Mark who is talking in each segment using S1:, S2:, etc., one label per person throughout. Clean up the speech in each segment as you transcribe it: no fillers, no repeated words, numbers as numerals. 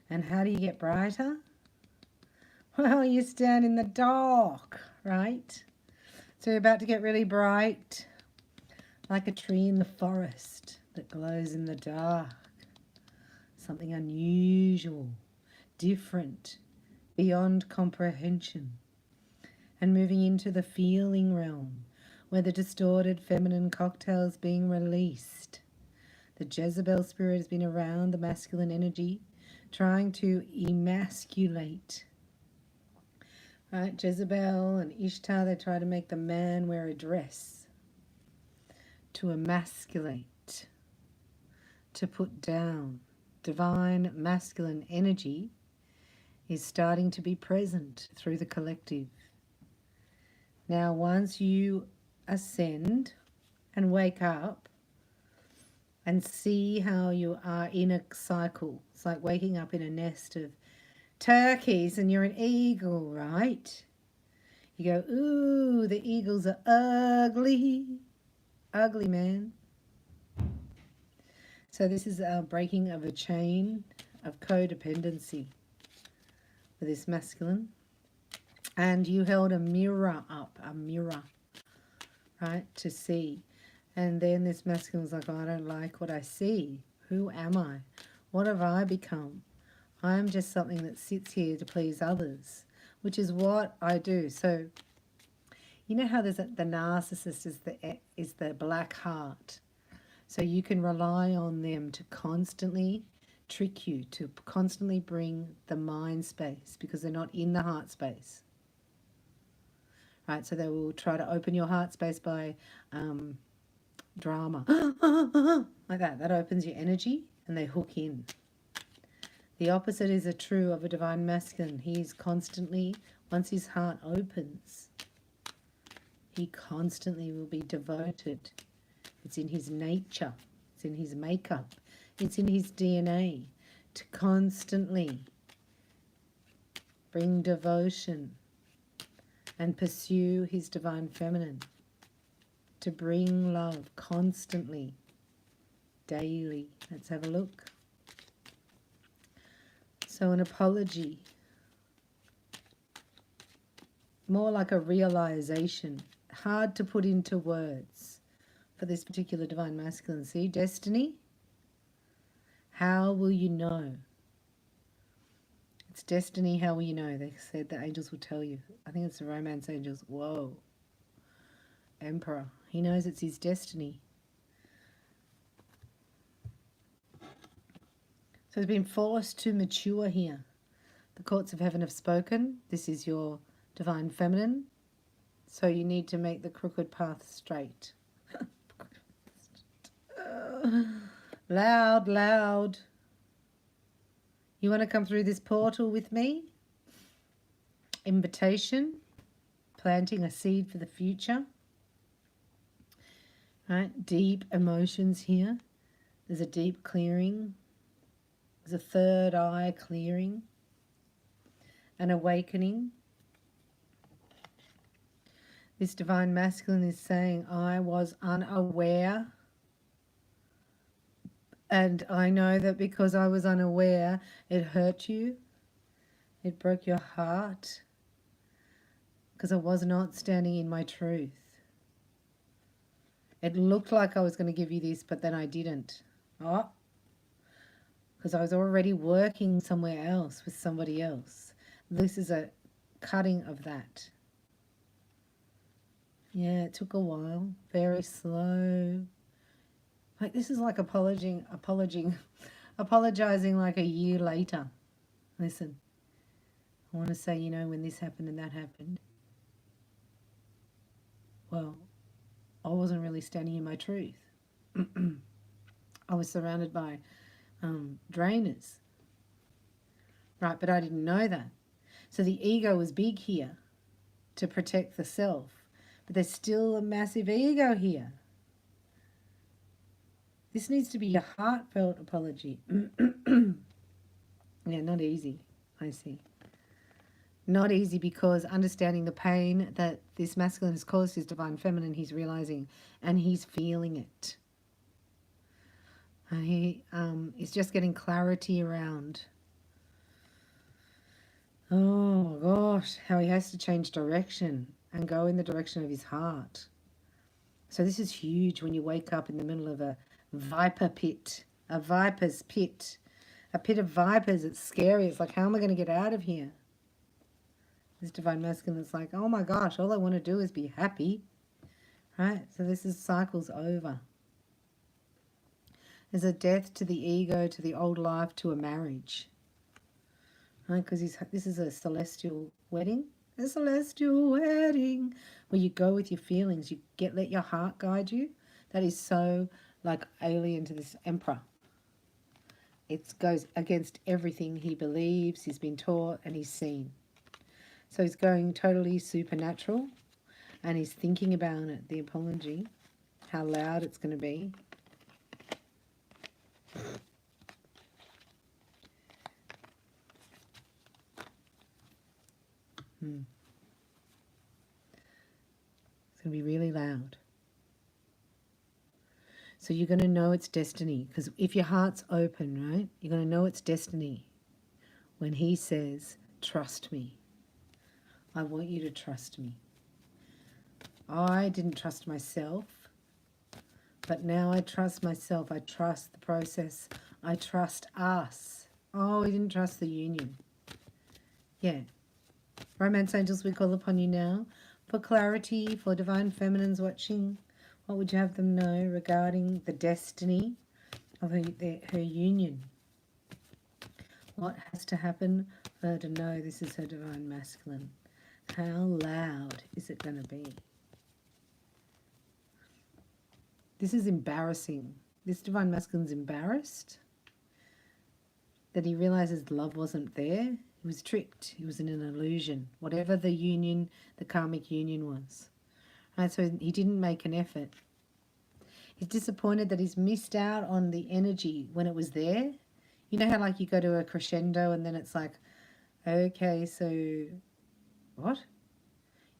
S1: And how do you get brighter? Well, you stand in the dark, right? So you're about to get really bright, like a tree in the forest that glows in the dark. Something unusual, different, beyond comprehension. And moving into the feeling realm, where the distorted feminine cocktail is being released. The Jezebel spirit has been around the masculine energy, trying to emasculate. Right, Jezebel and Ishtar, they try to make the man wear a dress, to emasculate, to put down. Divine masculine energy is starting to be present through the collective. Now, once you ascend and wake up and see how you are in a cycle, it's like waking up in a nest of turkeys and you're an eagle, right? You go, ooh, the eagles are ugly. Ugly, man. So this is our breaking of a chain of codependency for this masculine. And you held a mirror up, right, to see. And then this masculine was like, oh, I don't like what I see. Who am I? What have I become? I'm just something that sits here to please others, which is what I do. So you know how there's the narcissist is the black heart. So you can rely on them to constantly trick you, to constantly bring the mind space, because they're not in the heart space. Right, so they will try to open your heart space by drama. Like that. That opens your energy and they hook in. The opposite is true of a divine masculine. He is constantly, once his heart opens, he constantly will be devoted. It's in his nature. It's in his makeup. It's in his DNA to constantly bring devotion and pursue his divine feminine, to bring love constantly, daily. Let's have a look. So an apology, more like a realization, hard to put into words for this particular divine masculine. See, destiny, how will you know? It's destiny, how will you know? They said the angels will tell you. I think it's the romance angels. Whoa. Emperor. He knows it's his destiny. So he's been forced to mature here. The courts of heaven have spoken. This is your divine feminine. So you need to make the crooked path straight. Loud, loud. You want to come through this portal with me? Invitation. Planting a seed for the future. Right? Deep emotions here. There's a deep clearing. There's a third eye clearing. An awakening. This divine masculine is saying, I was unaware. And I know that because I was unaware, it hurt you. It broke your heart. Because I was not standing in my truth. It looked like I was going to give you this, but then I didn't. Oh, because I was already working somewhere else with somebody else. This is a cutting of that. Yeah, it took a while. Very slow. Like this is like apologizing like a year later. Listen, I want to say, you know, when this happened and that happened. Well, I wasn't really standing in my truth. I was surrounded by drainers. Right, but I didn't know that. So the ego was big here to protect the self. But there's still a massive ego here. This needs to be a heartfelt apology. Yeah, not easy, I see. Not easy because understanding the pain that this masculine has caused his divine feminine, he's realizing and he's feeling it. He is just getting clarity around Oh gosh, how he has to change direction and go in the direction of his heart. So this is huge when you wake up in the middle of a viper pit, a viper's pit, a pit of vipers. It's scary. It's like, how am I going to get out of here? This divine masculine is like, oh my gosh, all I want to do is be happy, right? So this is cycles over. There's a death to the ego, to the old life, to a marriage, right? Because this is a celestial wedding. A celestial wedding where you go with your feelings. You let your heart guide you. That is so like alien to this emperor. It goes against everything he believes, he's been taught, and he's seen. So he's going totally supernatural, and he's thinking about it, the apology, how loud it's going to be. It's going to be really loud. So you're going to know it's destiny, because if your heart's open, right, you're going to know it's destiny when he says, trust me. I want you to trust me. I didn't trust myself, but now I trust myself. I trust the process. I trust us. Oh, we didn't trust the union. Yeah. Romance angels, we call upon you now for clarity, for divine feminines watching. What would you have them know regarding the destiny of her union? What has to happen for her to know this is her divine masculine? How loud is it going to be? This is embarrassing. This divine masculine's embarrassed that he realizes love wasn't there. He was tricked. He was in an illusion. Whatever the union, the karmic union was. Right, so he didn't make an effort. He's disappointed that he's missed out on the energy when it was there. You know how like you go to a crescendo and then it's like, okay, so what?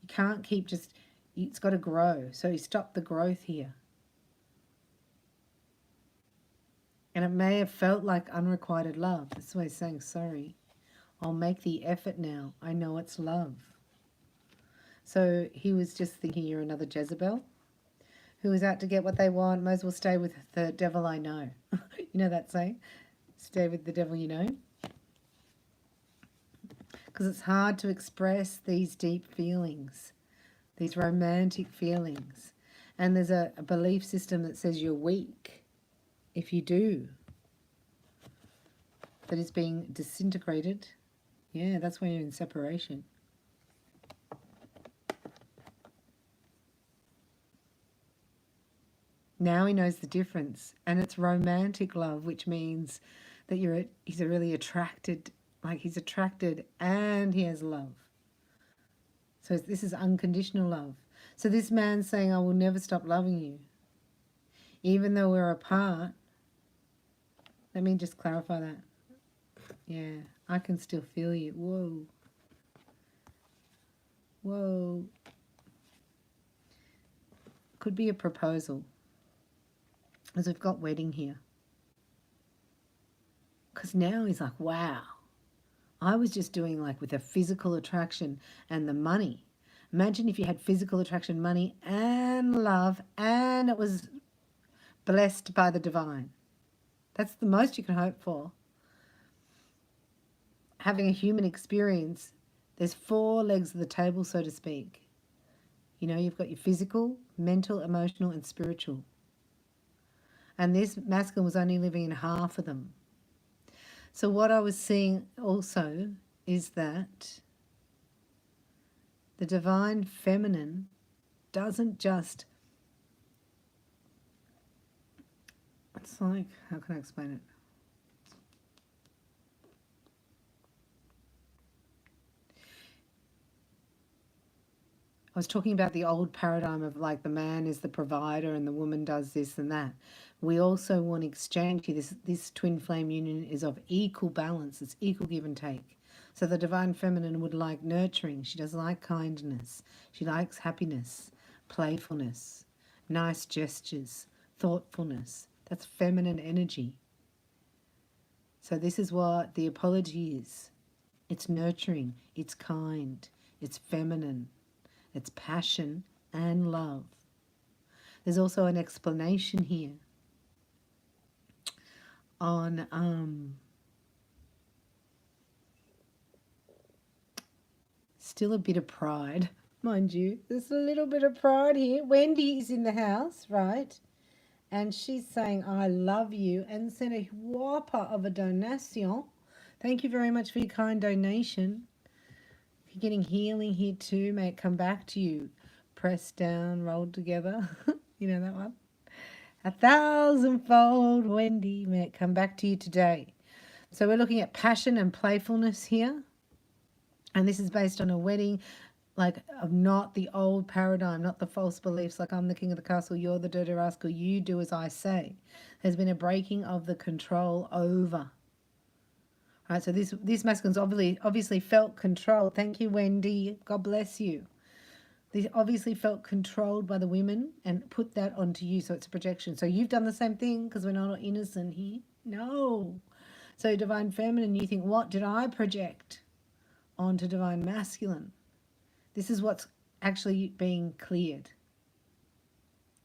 S1: You can't keep just, it's got to grow. So he stopped the growth here. And it may have felt like unrequited love. That's why he's saying, sorry, I'll make the effort now. I know it's love. So he was just thinking you're another Jezebel who is out to get what they want. Might as well stay with the devil I know. You know that saying? Stay with the devil you know. Because it's hard to express these deep feelings, these romantic feelings. And there's a belief system that says you're weak if you do. That is being disintegrated. Yeah, that's when you're in separation. Now he knows the difference. And it's romantic love, which means that he's really attracted, like he's attracted and he has love. So this is unconditional love. So this man's saying, I will never stop loving you. Even though we're apart. Let me just clarify that. Yeah, I can still feel you. Whoa. Whoa. Could be a proposal. Because we've got wedding here. Because now he's like, wow. I was just doing like with a physical attraction and the money. Imagine if you had physical attraction, money, and love, and it was blessed by the divine. That's the most you can hope for. Having a human experience, there's 4 legs of the table, so to speak. You know, you've got your physical, mental, emotional, and spiritual. And this masculine was only living in half of them. So what I was seeing also is that the divine feminine doesn't just, it's like, how can I explain it? I was talking about the old paradigm of like the man is the provider and the woman does this and that. We also want exchange here. This twin flame union is of equal balance. It's equal give and take. So the divine feminine would like nurturing. She does like kindness. She likes happiness, playfulness, nice gestures, thoughtfulness. That's feminine energy. So this is what the apology is. It's nurturing, it's kind, it's feminine, it's passion and love. There's also an explanation here on still a bit of pride, mind you. There's a little bit of pride here. Wendy is in the house, right? And she's saying, I love you, and sent a whopper of a donation. Thank you very much for your kind donation. If you're getting healing here too, may it come back to you. Pressed down, rolled together. You know that one? 1,000-fold, Wendy, may it come back to you today. So we're looking at passion and playfulness here. And this is based on a wedding, like of not the old paradigm, not the false beliefs like I'm the king of the castle, you're the dirty rascal, you do as I say. There's been a breaking of the control over. All right, so this masculine's obviously felt controlled. Thank you, Wendy. God bless you. They obviously felt controlled by the women and put that onto you, so it's a projection. So you've done the same thing because we're not innocent here. No. So divine feminine, you think, what did I project onto divine masculine? This is what's actually being cleared.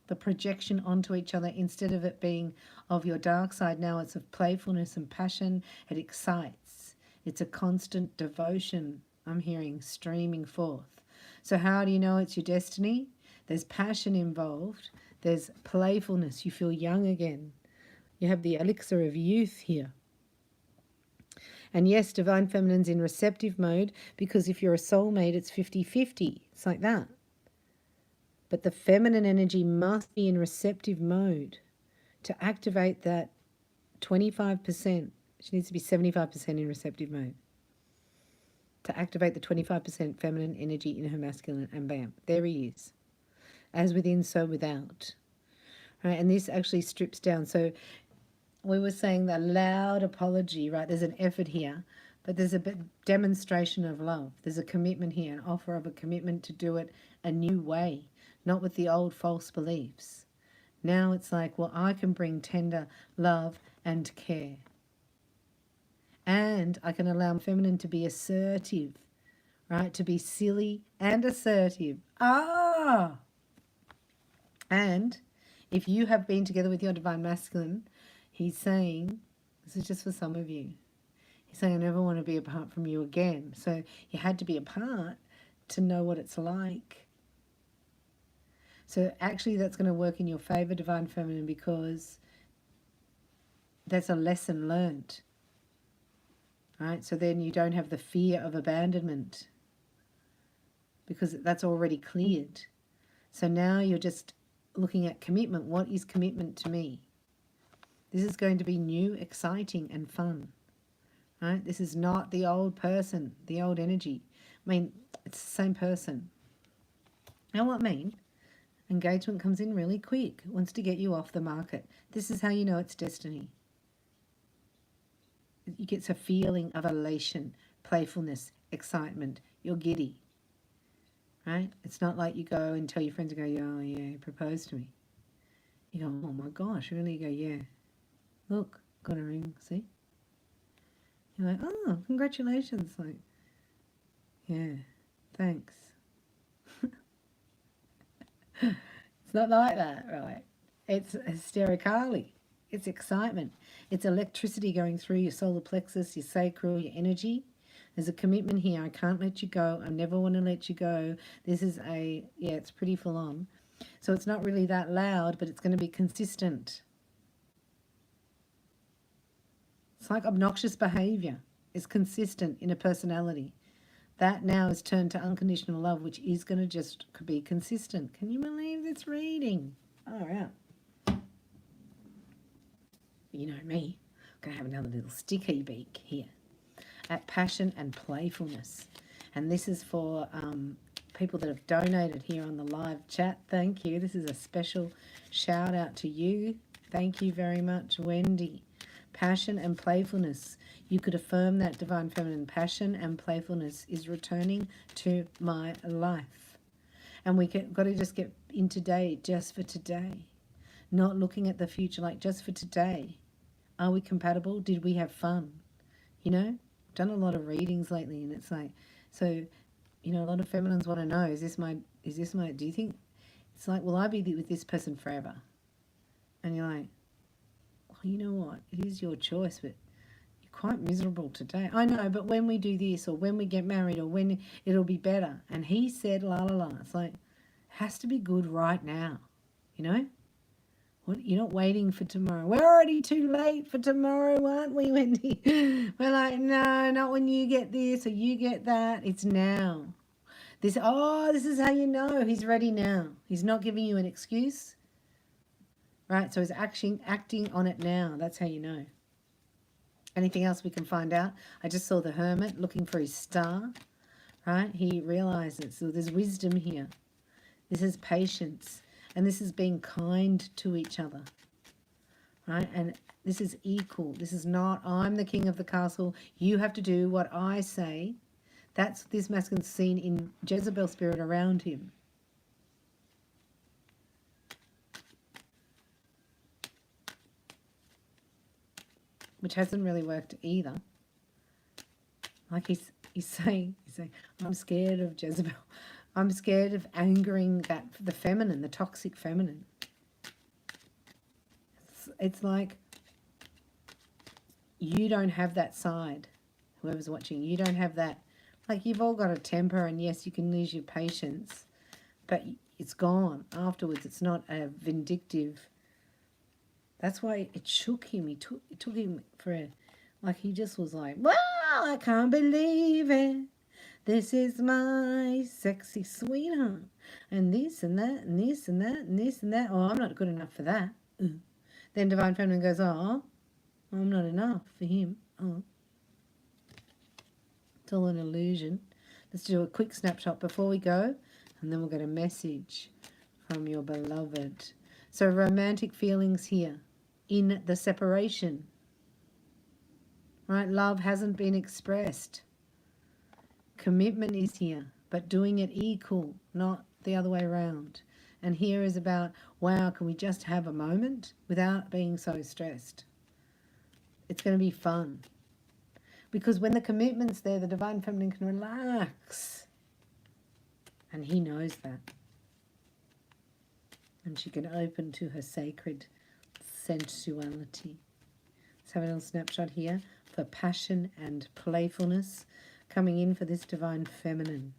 S1: The projection onto each other, instead of it being of your dark side, now it's of playfulness and passion. It excites. It's a constant devotion, I'm hearing, streaming forth. So how do you know it's your destiny? There's passion involved. There's playfulness. You feel young again. You have the elixir of youth here. And yes, divine feminine's in receptive mode, because if you're a soulmate, it's 50-50. It's like that. But the feminine energy must be in receptive mode to activate that 25%. She needs to be 75% in receptive mode to activate the 25% feminine energy in her masculine, and bam, there he is. As within, so without. Right, and this actually strips down. So we were saying the loud apology, right? There's an effort here, but there's a demonstration of love. There's a commitment here, an offer of a commitment to do it a new way, not with the old false beliefs. Now it's like, well, I can bring tender love and care. And I can allow feminine to be assertive, right? To be silly and assertive. And if you have been together with your divine masculine, he's saying, this is just for some of you, he's saying, I never want to be apart from you again. So you had to be apart to know what it's like. So actually that's going to work in your favor, divine feminine, because that's a lesson learned. Right? So then you don't have the fear of abandonment, because that's already cleared. So now you're just looking at commitment. What is commitment to me? This is going to be new, exciting, and fun. Right? This is not the old person, the old energy. I mean, it's the same person. Now what I mean? Engagement comes in really quick, wants to get you off the market. This is how you know it's destiny. You get a feeling of elation, playfulness, excitement. You're giddy, right? It's not like you go and tell your friends, and go, oh yeah, he proposed to me. You go, oh my gosh, really? You go, yeah. Look, got a ring, see? You're like, oh, congratulations. Like, yeah, thanks. It's not like that, right? It's hysterically. It's excitement. It's electricity going through your solar plexus, your sacral, your energy. There's a commitment here. I can't let you go. I never want to let you go. This is it's pretty full on. So it's not really that loud, but it's going to be consistent. It's like obnoxious behavior. It's consistent in a personality. That now is turned to unconditional love, which is going to just be consistent. Can you believe this reading? All right. You know me, I'm going to have another little sticky beak here at passion and playfulness. And this is for people that have donated here on the live chat. Thank you. This is a special shout out to you. Thank you very much, Wendy. Passion and playfulness. You could affirm that, divine feminine. Passion and playfulness is returning to my life. And we got to just get in today, just for today. Not looking at the future, like just for today. Are we compatible? Did we have fun? You know, done a lot of readings lately, and it's like, so, you know, a lot of feminines want to know, is this my, do you think, it's like, will I be with this person forever? And you're like, well, you know what, it is your choice, but you're quite miserable today. I know, but when we do this, or when we get married, or when it'll be better. And he said, la la la. It's like, it has to be good right now, you know? What, you're not waiting for tomorrow. We're already too late for tomorrow, aren't we, Wendy? We're like, no, not when you get this or you get that. It's now. This is how you know he's ready now. He's not giving you an excuse, right? So he's acting on it now. That's how you know. Anything else we can find out? I just saw the hermit looking for his star, right? He realizes, so there's wisdom here. This is patience, and this is being kind to each other, right? And this is equal. This is not, I'm the king of the castle, you have to do what I say. That's this masculine's seen in Jezebel spirit around him. Which hasn't really worked either. Like he's saying, I'm scared of Jezebel. I'm scared of angering the feminine, the toxic feminine. It's like you don't have that side. Whoever's watching, you don't have that. Like, you've all got a temper, and yes, you can lose your patience, but it's gone afterwards. It's not a vindictive. That's why it shook him. It took him for like he just was like, well, I can't believe it. This is my sexy sweetheart. And this and that and this and that and this and that. Oh, I'm not good enough for that. Then Divine Feminine goes, oh, I'm not enough for him. Oh. It's all an illusion. Let's do a quick snapshot before we go, and then we'll get a message from your beloved. So romantic feelings here in the separation, right? Love hasn't been expressed. Commitment is here, but doing it equal, not the other way around. And here is about, wow, can we just have a moment without being so stressed? It's going to be fun. Because when the commitment's there, the Divine Feminine can relax. And he knows that. And she can open to her sacred sensuality. Let's have a little snapshot here for passion and playfulness coming in for this Divine Feminine.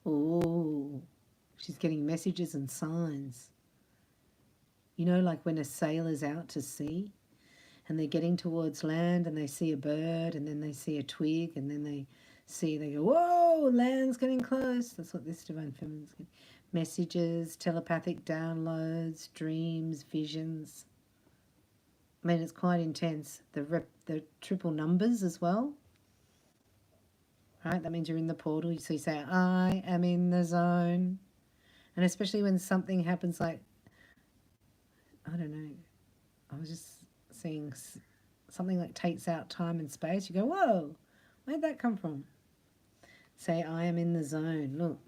S1: Oh, she's getting messages and signs. You know, like when a sailor's out to sea and they're getting towards land and they see a bird and then they see a twig and then they go, whoa, land's getting close. That's what this Divine Feminine's getting. Messages, telepathic downloads, dreams, visions. I mean, it's quite intense. The triple numbers as well. Right, that means you're in the portal. So you say, I am in the zone. And especially when something happens like, I don't know, I was just seeing something like takes out time and space. You go, whoa, where'd that come from? Say, I am in the zone. Look.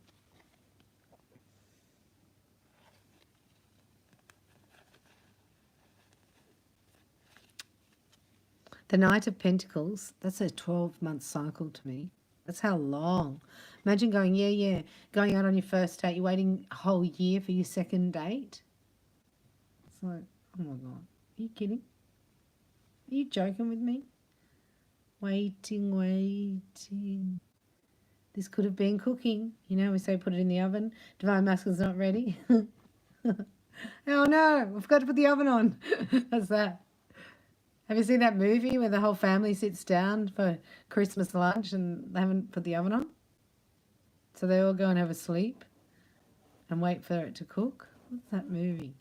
S1: The Knight of Pentacles, that's a 12-month cycle to me. That's how long. Imagine going, going out on your first date. You're waiting a whole year for your second date. It's like, oh my God, are you kidding? Are you joking with me? Waiting. This could have been cooking. You know, we say put it in the oven. Divine Masculine's not ready. Oh no, I forgot to put the oven on. That's that. Have you seen that movie where the whole family sits down for Christmas lunch and they haven't put the oven on? So they all go and have a sleep and wait for it to cook? What's that movie?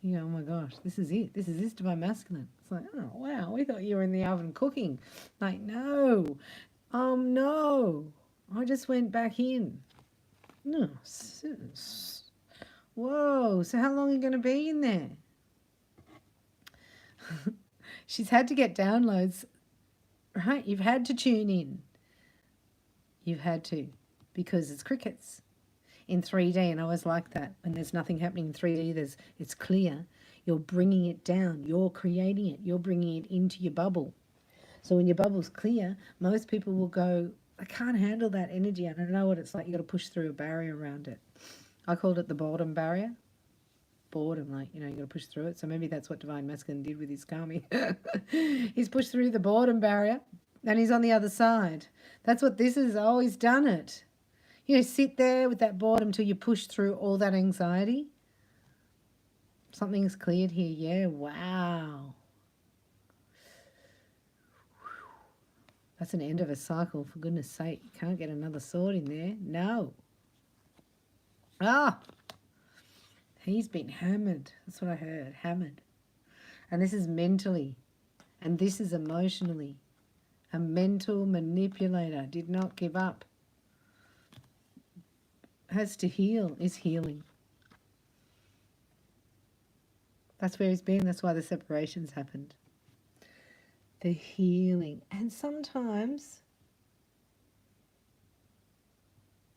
S1: You go, oh my gosh, this is it. This is Divine Masculine. It's like, oh wow, we thought you were in the oven cooking. Like, no. No. I just went back in. No. Whoa, so how long are you going to be in there? She's had to get downloads, right? You've had to tune in. You've had to, because it's crickets in 3D, and I always like that. When there's nothing happening in 3D, it's clear. You're bringing it down. You're creating it. You're bringing it into your bubble. So when your bubble's clear, most people will go, I can't handle that energy. I don't know what it's like. You got to push through a barrier around it. I called it the boredom barrier. Boredom, like, you know, you got to push through it. So maybe that's what Divine Masculine did with his kami. He's pushed through the boredom barrier and he's on the other side. That's what this is. Always done it. You know, sit there with that boredom till you push through all that anxiety. Something's cleared here. Yeah, wow. That's an end of a cycle, for goodness sake. You can't get another sword in there. No. Ah! He's been hammered. That's what I heard. Hammered. And this is mentally. And this is emotionally. A mental manipulator. Did not give up. Has to heal. Is healing. That's where he's been. That's why the separations happened. The healing. And sometimes,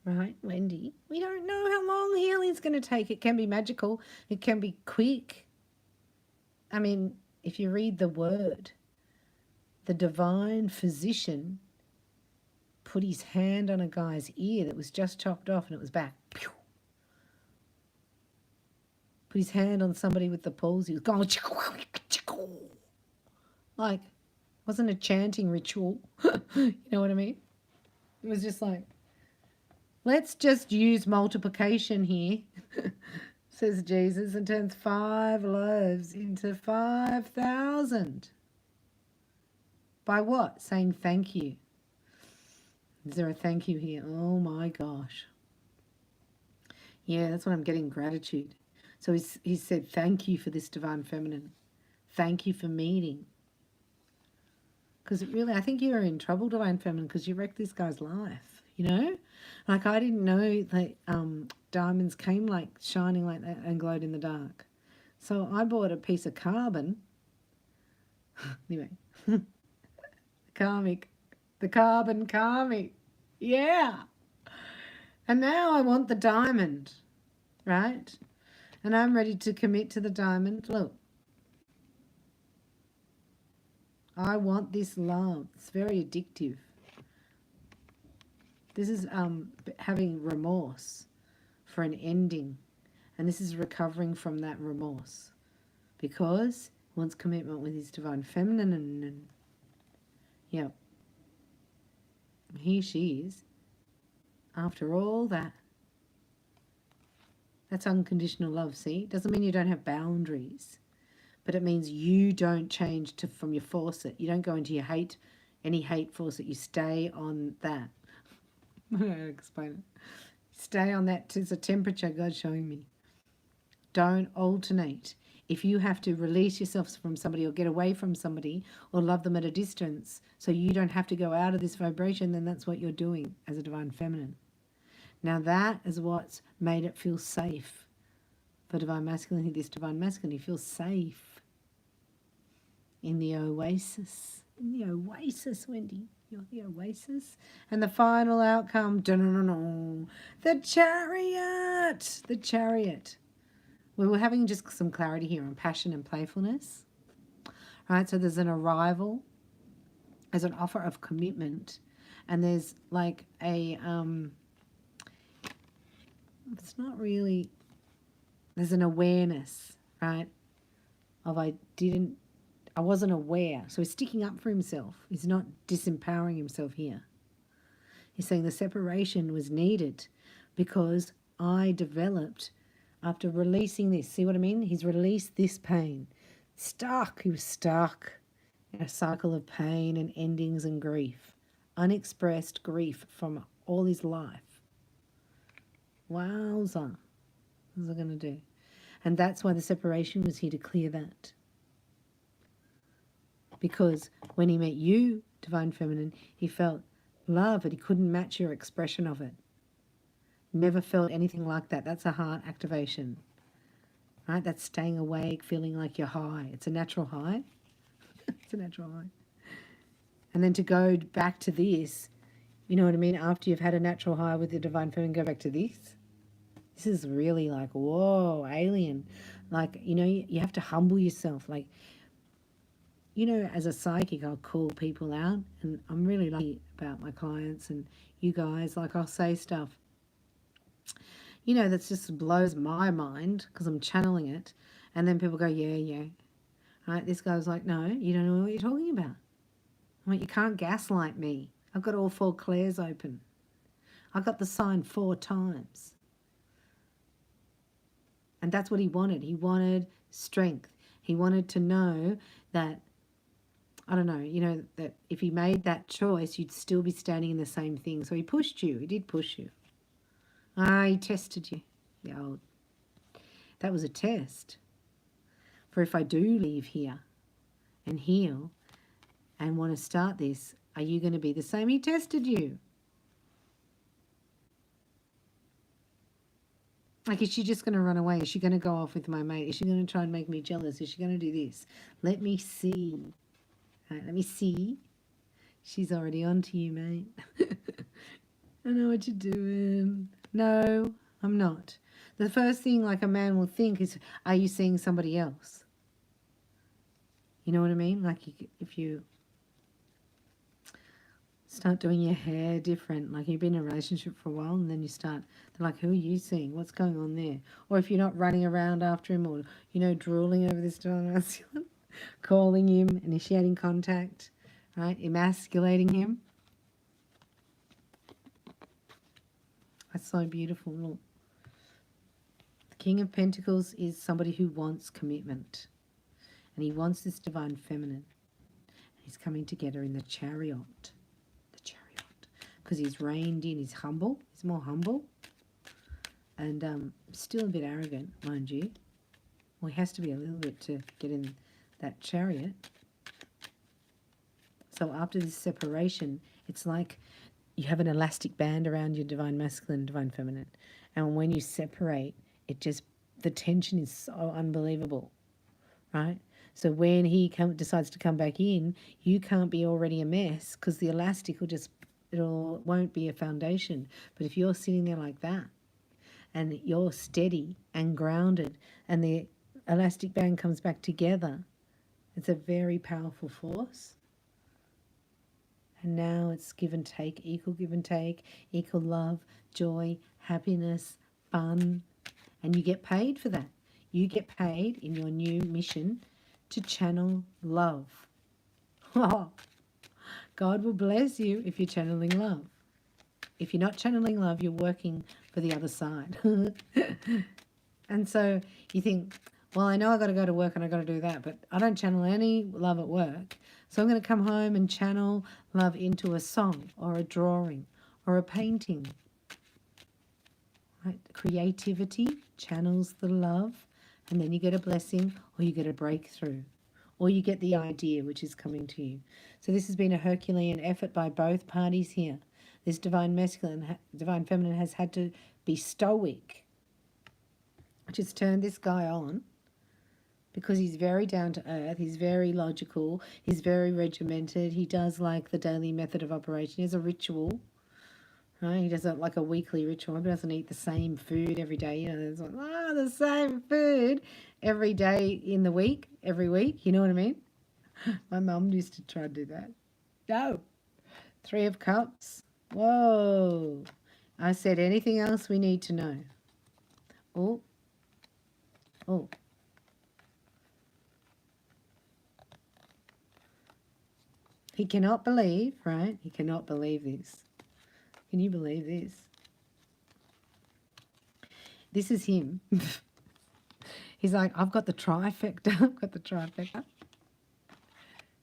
S1: right, Wendy, we don't know how long healing's going to take. It can be magical. It can be quick. I mean, if you read the word, the divine physician put his hand on a guy's ear that was just chopped off and it was back. Pew! Put his hand on somebody with the palsy. He was going, like, wasn't a chanting ritual. You know what I mean? It was just like, let's just use multiplication here, says Jesus, and turns 5 loaves into 5,000. By what? Saying thank you. Is there a thank you here? Oh my gosh. Yeah, that's what I'm getting, gratitude. So he said, thank you for this divine feminine. Thank you for meeting. Because really, I think you're in trouble, divine feminine, because you wrecked this guy's life, you know? Like, I didn't know that diamonds came like shining like that and glowed in the dark. So I bought a piece of carbon. Anyway, the carbon karmic. Yeah. And now I want the diamond, right? And I'm ready to commit to the diamond. Look. I want this love. It's very addictive. This is having remorse for an ending. And this is recovering from that remorse. Because he wants commitment with his divine feminine. And yeah. Here she is. After all that. That's unconditional love, see? Doesn't mean you don't have boundaries. But it means you don't change from your faucet. You don't go into your any hate faucet. You stay on that. I don't know how to explain it. Stay on that. It's a temperature God's showing me. Don't alternate. If you have to release yourself from somebody or get away from somebody or love them at a distance so you don't have to go out of this vibration, then that's what you're doing as a divine feminine. Now that is what's made it feel safe. For divine masculine, this divine masculine, he feels safe. In the oasis. In the oasis, Wendy. You're the oasis. And the final outcome, the chariot. The chariot. We were having just some clarity here on passion and playfulness. Right, so there's an arrival. There's an offer of commitment. And there's like a, it's not really, there's an awareness, right, of I wasn't aware. So he's sticking up for himself. He's not disempowering himself here. He's saying the separation was needed because I developed after releasing this. See what I mean? He's released this pain. Stuck. He was stuck in a cycle of pain and endings and grief. Unexpressed grief from all his life. Wowza. What's it going to do? And that's why the separation was here, to clear that. Because when he met you, divine feminine, he felt love, but he couldn't match your expression of it. Never felt anything like that. That's a heart activation. Right? That's staying awake, feeling like you're high. It's a natural high. It's a natural high. And then to go back to this, you know what I mean? After you've had a natural high with the divine feminine, go back to this. This is really like, whoa, alien. Like, you know, you have to humble yourself. Like, you know, as a psychic, I'll call people out, and I'm really lucky about my clients and you guys. Like, I'll say stuff, you know, that just blows my mind because I'm channeling it, and then people go, yeah, yeah. Right? This guy's like, no, you don't know what you're talking about. I mean, you can't gaslight me. I've got all 4 clairs open. I got the sign 4 times. And that's what he wanted. He wanted strength. He wanted to know that, I don't know, you know, that if he made that choice, you'd still be standing in the same thing. So he pushed you. He did push you. He tested you. Yeah, that was a test. For if I do leave here and heal and want to start this, are you going to be the same? He tested you. Like, is she just going to run away? Is she going to go off with my mate? Is she going to try and make me jealous? Is she going to do this? Let me see. Right, let me see. She's already on to you, mate. I know what you're doing. No, I'm not. The first thing, like, a man will think is, are you seeing somebody else? You know what I mean? Like, if you start doing your hair different, like you've been in a relationship for a while and then you start, they're like, who are you seeing? What's going on there? Or if you're not running around after him or, you know, drooling over this divine masculine, calling him, initiating contact, right? Emasculating him. That's so beautiful. Look. The King of Pentacles is somebody who wants commitment. And he wants this divine feminine. He's coming together in the Chariot. Because he's reined in, he's humble, he's more humble, and still a bit arrogant, mind you. Well, he has to be a little bit to get in that Chariot. So after this separation, it's like you have an elastic band around your divine masculine and divine feminine, and when you separate, it just, the tension is so unbelievable, right? So when he decides to come back in, you can't be already a mess because the elastic will just, won't be a foundation. But if you're sitting there like that and you're steady and grounded and the elastic band comes back together, it's a very powerful force. And now it's give and take, equal give and take, equal love, joy, happiness, fun, and you get paid for that. You get paid in your new mission to channel love. Oh, God will bless you if you're channeling love. If you're not channeling love, you're working for the other side. And so you think, well, I know I've got to go to work and I've got to do that, but I don't channel any love at work. So I'm going to come home and channel love into a song or a drawing or a painting. Right? Creativity channels the love, and then you get a blessing or you get a breakthrough. Or you get the idea which is coming to you. So this has been a Herculean effort by both parties here. This divine masculine, divine feminine has had to be stoic, which has turned this guy on because he's very down to earth, he's very logical, he's very regimented, he does like the daily method of operation, he has a ritual, right? He does like a weekly ritual. He doesn't eat the same food every day. You know, there's like, the same food every day in the week, every week. You know what I mean? My mum used to try to do that. No. 3 of Cups. Whoa. I said, anything else we need to know? Oh. Oh. He cannot believe, right? He cannot believe this. Can you believe this? This is him. He's like, I've got the trifecta. I've got the trifecta.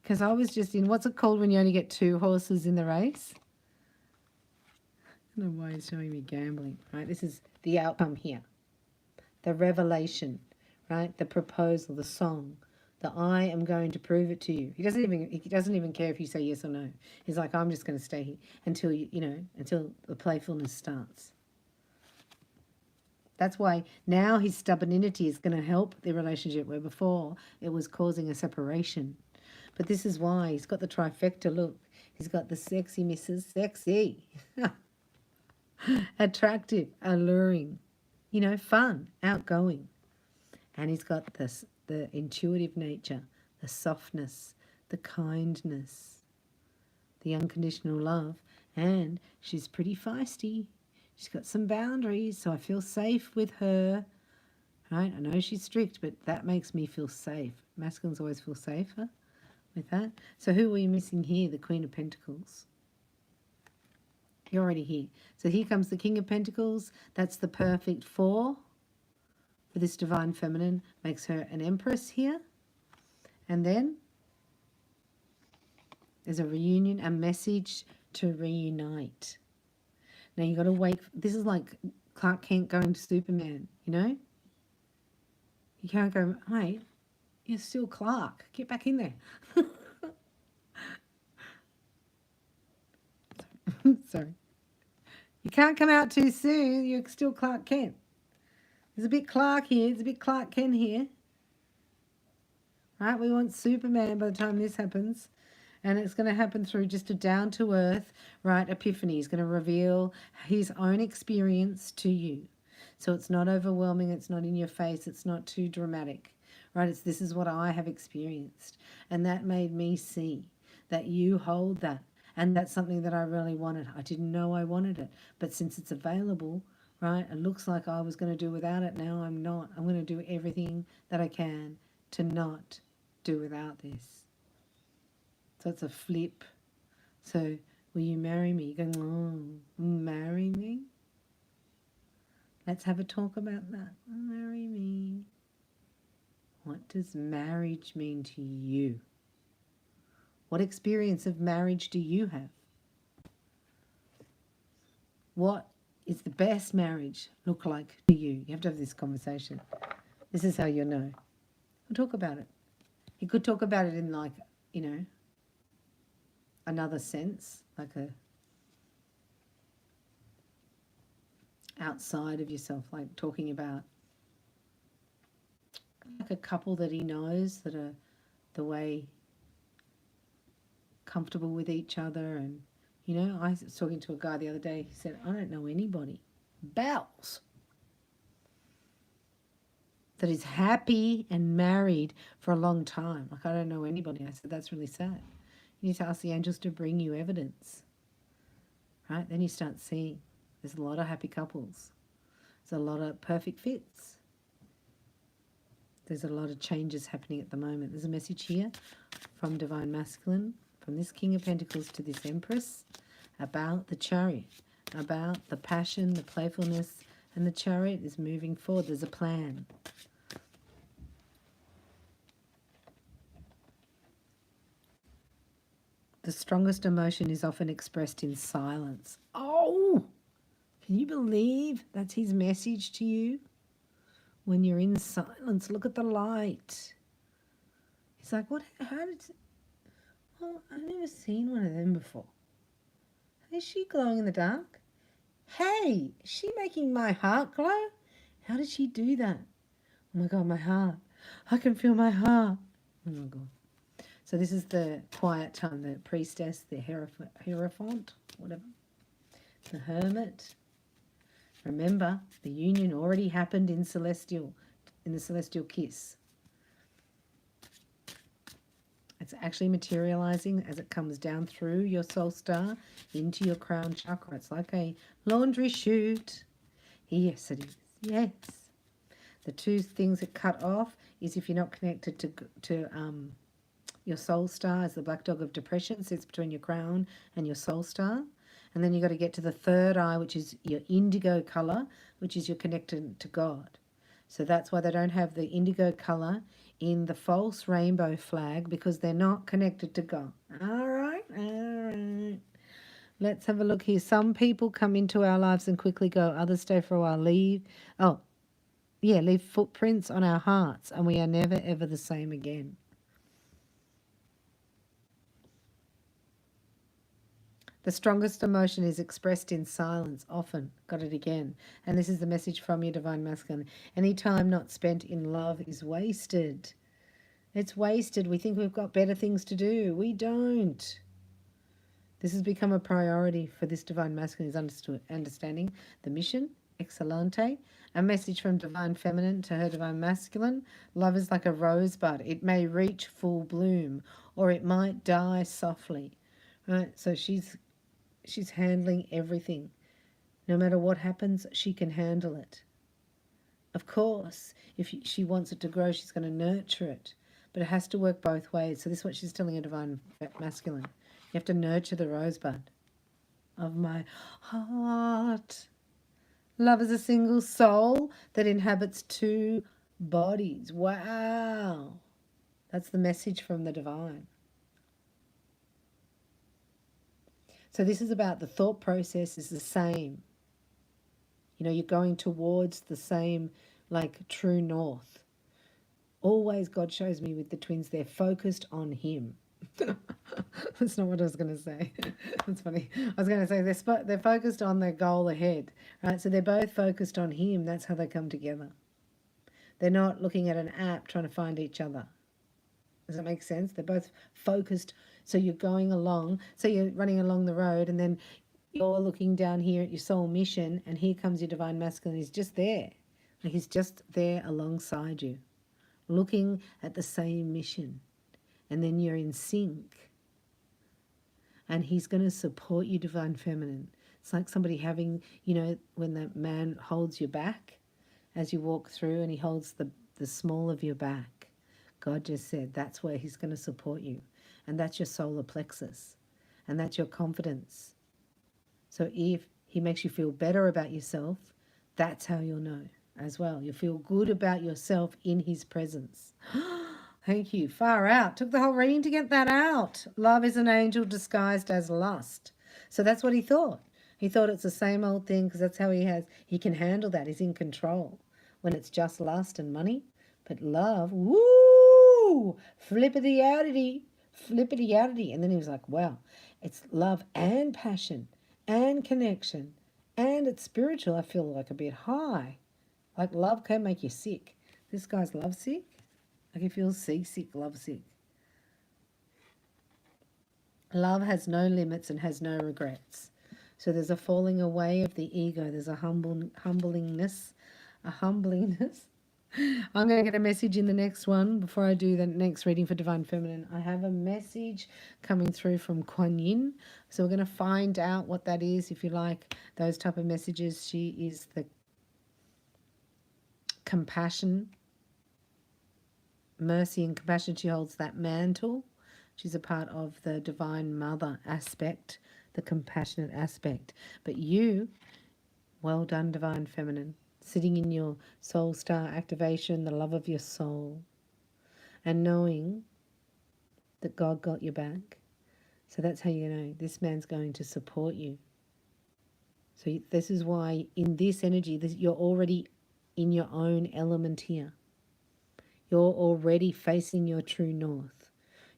S1: Because I was just in, what's it called when you only get 2 horses in the race? I don't know why he's showing me gambling, right? This is the outcome here. The revelation, right? The proposal, the song. The I am going to prove it to you. He doesn't even care if you say yes or no. He's like, I'm just going to stay here until until the playfulness starts. That's why now his stubbornity is going to help the relationship where before it was causing a separation. But this is why he's got the trifecta look. He's got the sexy Mrs. Sexy. Attractive, alluring, fun, outgoing. And he's got this, the intuitive nature, the softness, the kindness, the unconditional love. And she's pretty feisty. She's got some boundaries, so I feel safe with her. Right? I know she's strict, but that makes me feel safe. Masculines always feel safer with that. So who are we missing here? The Queen of Pentacles. You're already here. So here comes the King of Pentacles. That's the perfect four for this Divine Feminine. Makes her an Empress here. And then there's a reunion, a message to reunite. Now you got to wait. This is like Clark Kent going to Superman, you know? You can't go, mate, you're still Clark. Get back in there. Sorry. You can't come out too soon. You're still Clark Kent. There's a bit Clark here. There's a bit Clark Kent here. Right? We want Superman by the time this happens. And it's going to happen through just a down-to-earth, right, epiphany. He's going to reveal his own experience to you. So it's not overwhelming. It's not in your face. It's not too dramatic, right? It's this is what I have experienced. And that made me see that you hold that. And that's something that I really wanted. I didn't know I wanted it. But since it's available, right, it looks like I was going to do without it. Now I'm not. I'm going to do everything that I can to not do without this. So it's a flip. So, will you marry me? You go, oh, marry me? Let's have a talk about that. Marry me. What does marriage mean to you? What experience of marriage do you have? What is the best marriage look like to you? You have to have this conversation. This is how you'll know. We'll talk about it. You could talk about it in like, you know, another sense, like a outside of yourself, like talking about like a couple that he knows that are the way comfortable with each other. And you know, I was talking to a guy the other day. He said, I don't know anybody, bells, that is happy and married for a long time. Like, I don't know anybody. I said, that's really sad. You need to ask the angels to bring you evidence, right? Then you start seeing there's a lot of happy couples. There's a lot of perfect fits. There's a lot of changes happening at the moment. There's a message here from Divine Masculine, from this King of Pentacles to this Empress, about the Chariot, about the passion, the playfulness, and the Chariot is moving forward. There's a plan. The strongest emotion is often expressed in silence. Oh, can you believe that's his message to you? When you're in silence, look at the light. He's like, what? How did? Oh, I've never seen one of them before. Is she glowing in the dark? Hey, is she making my heart glow? How did she do that? Oh my God, my heart. I can feel my heart. Oh my God. So this is the quiet time, the priestess, the hierophant, whatever, the hermit. Remember, the union already happened in the celestial kiss. It's actually materializing as it comes down through your soul star into your crown chakra. It's like a laundry chute. Yes, it is. Yes. The two things that cut off is if you're not connected to your soul star, as the black dog of depression sits between your crown and your soul star. And then you've got to get to the third eye, which is your indigo color, which is your connection to God. So that's why they don't have the indigo color in the false rainbow flag, because they're not connected to God. All right, all right. Let's have a look here. Some people come into our lives and quickly go. Others stay for a while, leave. Oh, yeah, leave footprints on our hearts, and we are never, ever the same again. The strongest emotion is expressed in silence, often. Got it again. And this is the message from your Divine Masculine. Any time not spent in love is wasted. It's wasted. We think we've got better things to do. We don't. This has become a priority for this Divine Masculine, is understanding the mission Excelente. A message from Divine Feminine to her Divine Masculine. Love is like a rosebud. It may reach full bloom or it might die softly. Right? So she's handling everything. No matter what happens, she can handle it. Of course, if she wants it to grow, she's going to nurture it. But it has to work both ways. So this is what she's telling a Divine Masculine. You have to nurture the rosebud of my heart. Love is a single soul that inhabits two bodies. Wow. That's the message from the divine. So this is about the thought process is the same. You know, you're going towards the same, like, true north. Always God shows me with the twins, they're focused on him. That's not what I was going to say. That's funny. I was going to say they're focused on their goal ahead, right? So they're both focused on him. That's how they come together. They're not looking at an app trying to find each other. Does that make sense? They're both focused. So you're going along. So you're running along the road and then you're looking down here at your soul mission and here comes your Divine Masculine. He's just there. Like he's just there alongside you, looking at the same mission. And then you're in sync. And he's going to support you, Divine Feminine. It's like somebody having, you know, when that man holds your back as you walk through and he holds the small of your back. God just said that's where he's going to support you. And that's your solar plexus. And that's your confidence. So if he makes you feel better about yourself, that's how you'll know as well. You'll feel good about yourself in his presence. Thank you. Far out. Took the whole reading to get that out. Love is an angel disguised as lust. So that's what he thought. He thought it's the same old thing because that's how he can handle that. He's in control when it's just lust and money. But love, woo, flippity-outity. And then he was like, wow, it's love and passion and connection and it's spiritual. I feel like a bit high. Like love can make you sick. This guy's lovesick. Like he feels seasick, lovesick. Love has no limits and has no regrets. So there's a falling away of the ego. There's a humblingness. I'm going to get a message in the next one before I do the next reading for Divine Feminine. I have a message coming through from Kuan Yin. So we're going to find out what that is. If you like those type of messages, she is the compassion, mercy and compassion. She holds that mantle. She's a part of the Divine Mother aspect, the compassionate aspect. But you, well done, Divine Feminine, sitting in your soul star activation, the love of your soul, and knowing that God got your back. So that's how you know this man's going to support you. So this is why in this energy, you're already in your own element here. You're already facing your true north.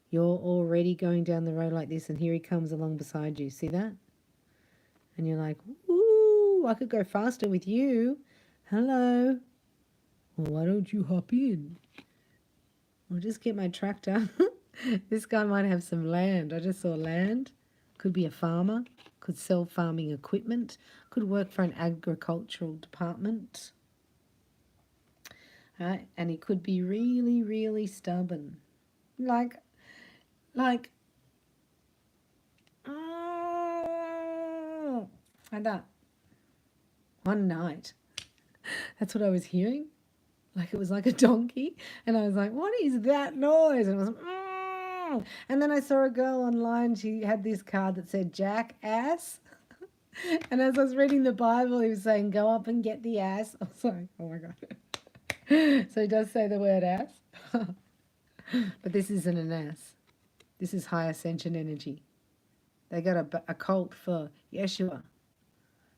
S1: You're already going down the road like this, and here he comes along beside you. See that? And you're like, ooh, I could go faster with you. Hello. Well, why don't you hop in? I'll just get my tractor. This guy might have some land. I just saw land. Could be a farmer. Could sell farming equipment. Could work for an agricultural department. And he could be really, really stubborn. Like that. One night. That's what I was hearing. Like it was like a donkey. And I was like, what is that noise? And it was, and then I saw a girl online. She had this card that said jackass. And as I was reading the Bible, he was saying, go up and get the ass. Oh, sorry. Oh, my God. So he does say the word ass. But this isn't an ass. This is high ascension energy. They got a cult for Yeshua.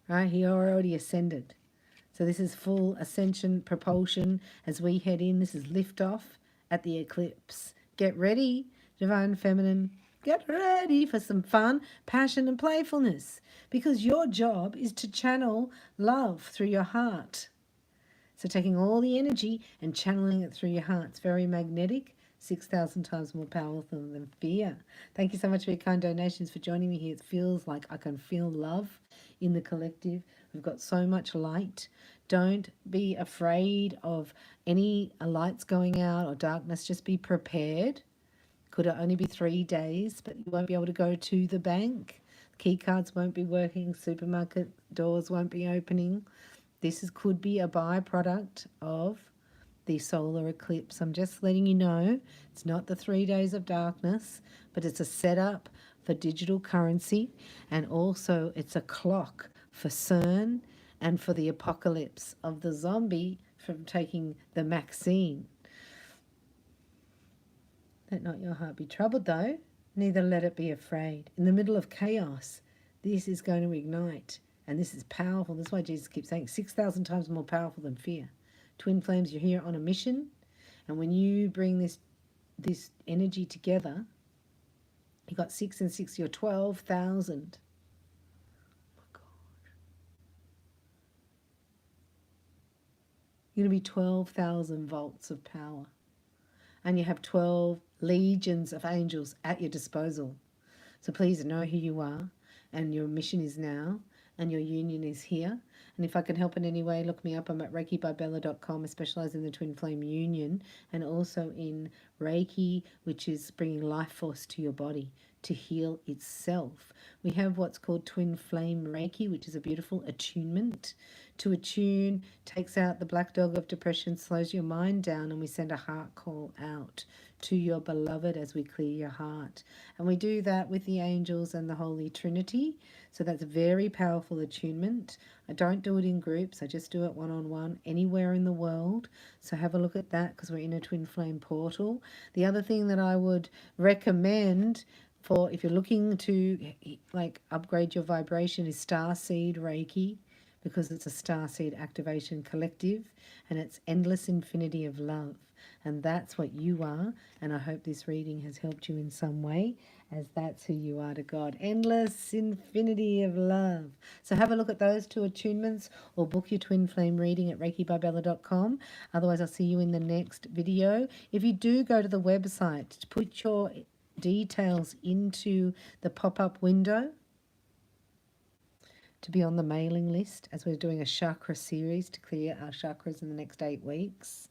S1: Right? He already ascended. So this is full ascension propulsion as we head in. This is liftoff at the eclipse. Get ready, Divine Feminine. Get ready for some fun, passion and playfulness. Because your job is to channel love through your heart. So taking all the energy and channeling it through your heart. It's very magnetic. 6,000 times more powerful than fear. Thank you so much for your kind donations, for joining me here. It feels like I can feel love in the collective. We've got so much light. Don't be afraid of any lights going out or darkness. Just be prepared. Could it only be 3 days, but you won't be able to go to the bank. Key cards won't be working. Supermarket doors won't be opening. Could be a byproduct of the solar eclipse. I'm just letting you know it's not the 3 days of darkness, but it's a setup for digital currency, and also it's a clock for CERN and for the apocalypse of the zombie from taking the vaccine. Let not your heart be troubled, though, neither let it be afraid. In the middle of chaos, this is going to ignite, and this is powerful. That's why Jesus keeps saying 6,000 times more powerful than fear. Twin flames, you're here on a mission, and when you bring this energy together, you got 6 and 6, you're 12,000. Oh my God. You're going to be 12,000 volts of power, and you have 12 legions of angels at your disposal. So please know who you are, and your mission is now, and your union is here. And if I can help in any way, look me up. I'm at ReikiByBella.com. I specialize in the Twin Flame Union, and also in Reiki, which is bringing life force to your body to heal itself. We have what's called Twin Flame Reiki, which is a beautiful attunement. To attune takes out the black dog of depression, slows your mind down, and we send a heart call out to your beloved as we clear your heart. And we do that with the angels and the Holy Trinity. So that's a very powerful attunement. I don't do it in groups. I just do it one-on-one anywhere in the world. So have a look at that, because we're in a twin flame portal. The other thing that I would recommend for if you're looking to like upgrade your vibration is Starseed Reiki, because it's a starseed activation collective, and it's endless infinity of love. And that's what you are. And I hope this reading has helped you in some way, as that's who you are to God. Endless infinity of love. So have a look at those 2 attunements, or book your twin flame reading at ReikiByBella.com. Otherwise, I'll see you in the next video. If you do go to the website, put your details into the pop-up window to be on the mailing list, as we're doing a chakra series to clear our chakras in the next 8 weeks.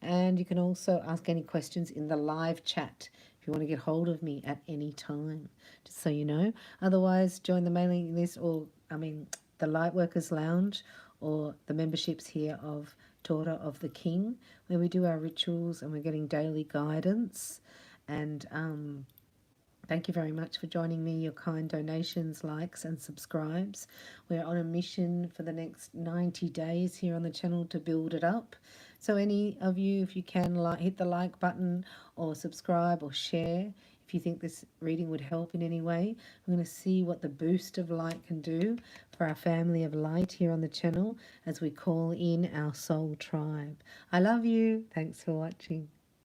S1: And you can also ask any questions in the live chat if you want to get hold of me at any time, just so you know. Otherwise, join the mailing list, or the Lightworkers Lounge, or the memberships here of Daughter of the King, where we do our rituals and we're getting daily guidance. And thank you very much for joining me, your kind donations, likes and subscribes. We're on a mission for the next 90 days here on the channel to build it up. So any of you, if you can, hit the like button or subscribe or share if you think this reading would help in any way. We're going to see what the boost of light can do for our family of light here on the channel as we call in our soul tribe. I love you. Thanks for watching.